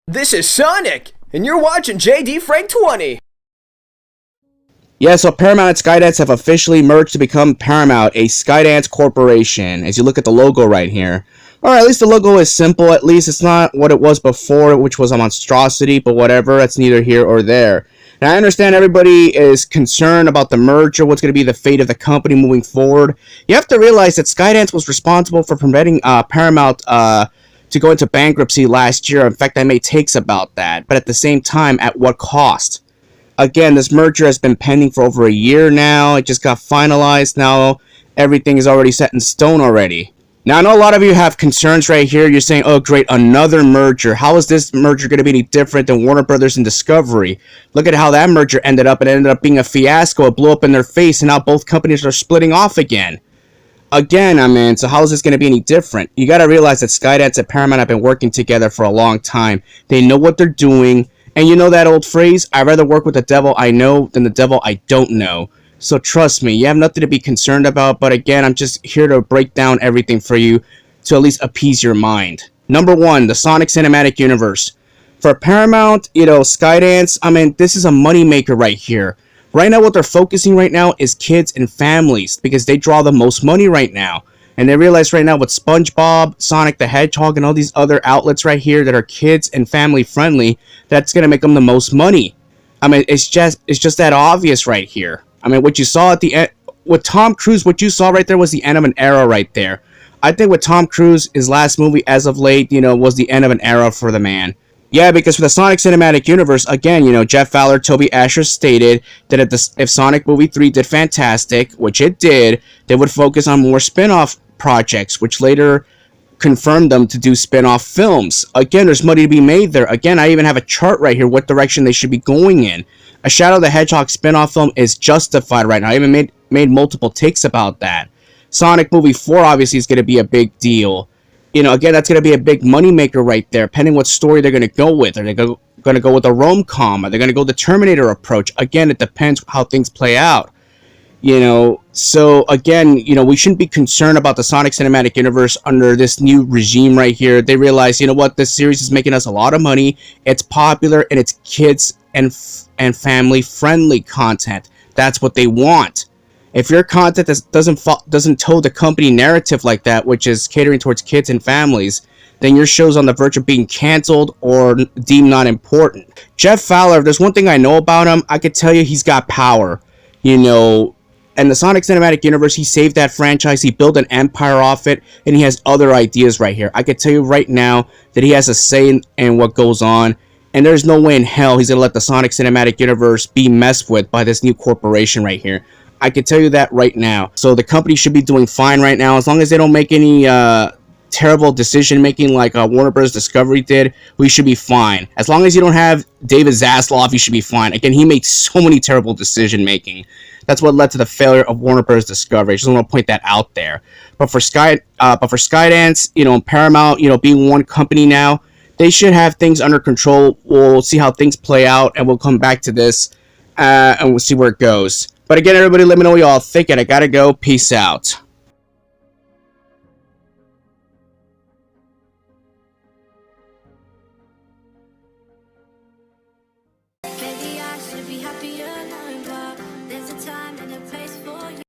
This is Sonic, and you're watching JD Frank 20. Yeah, so Paramount and Skydance have officially merged to become Paramount, a Skydance Corporation, as you look at the logo right here. Or at least the logo is simple, at least it's not what it was before, which was a monstrosity, but whatever, that's neither here or there. Now, I understand everybody is concerned about the merger, what's going to be the fate of the company moving forward. You have to realize that Skydance was responsible for preventing Paramount to go into bankruptcy last year. In fact, I made takes about that, but at the same time, at what cost? Again, this merger has been pending for over a year now. It just got finalized. Now, everything is already set in stone already. Now, I know a lot of you have concerns right here. You're saying, oh, great, another merger. How is this merger going to be any different than Warner Brothers and Discovery? Look at how that merger ended up. It ended up being a fiasco. It blew up in their face, and now both companies are splitting off again. Again, I mean, so how is this going to be any different? You got to realize that Skydance and Paramount have been working together for a long time. They know what they're doing. And you know that old phrase, I'd rather work with the devil I know than the devil I don't know. So trust me, you have nothing to be concerned about. But again, I'm just here to break down everything for you to at least appease your mind. Number one, the Sonic Cinematic Universe. For Paramount, Skydance, I mean, this is a moneymaker right here. Right now, what they're focusing right now is kids and families because they draw the most money right now. And they realize right now with SpongeBob, Sonic the Hedgehog, and all these other outlets right here that are kids and family friendly, that's going to make them the most money. I mean, it's just that obvious right here. I mean, what you saw at the end, with Tom Cruise, what you saw right there was the end of an era right there. I think with Tom Cruise, his last movie as of late, was the end of an era for the man. Yeah, because for the Sonic Cinematic Universe, again, Jeff Fowler, Toby Asher stated that if Sonic Movie 3 did fantastic, which it did, they would focus on more spin-off projects, which later confirmed them to do spin-off films. Again, there's money to be made there. Again, I even have a chart right here what direction they should be going in. A Shadow the Hedgehog spin-off film is justified right now. I even made multiple takes about that. Sonic Movie 4 obviously is going to be a big deal. Again, that's going to be a big moneymaker right there, depending what story they're going to go with. Are they going to go with a rom-com? Are they going to go the Terminator approach? Again, it depends how things play out. So again, we shouldn't be concerned about the Sonic Cinematic Universe under this new regime right here. They realize, what, this series is making us a lot of money. It's popular and it's kids and family friendly content. That's what they want. If your content doesn't toe the company narrative like that, which is catering towards kids and families, then your show's on the verge of being canceled or deemed not important. Jeff Fowler, if there's one thing I know about him, I could tell you he's got power. And the Sonic Cinematic Universe, he saved that franchise, he built an empire off it, and he has other ideas right here. I could tell you right now that he has a say in what goes on, and there's no way in hell he's going to let the Sonic Cinematic Universe be messed with by this new corporation right here. I can tell you that right now. So the company should be doing fine right now, as long as they don't make any terrible decision making like Warner Bros. Discovery did. We should be fine. As long as you don't have David Zaslav, you should be fine. Again, he made so many terrible decision making. That's what led to the failure of Warner Bros. Discovery. I just want to point that out there. But for Skydance, and Paramount, being one company now, they should have things under control. We'll see how things play out, and we'll come back to this, and we'll see where it goes. But again, everybody, let me know what y'all think, and I gotta go. Peace out.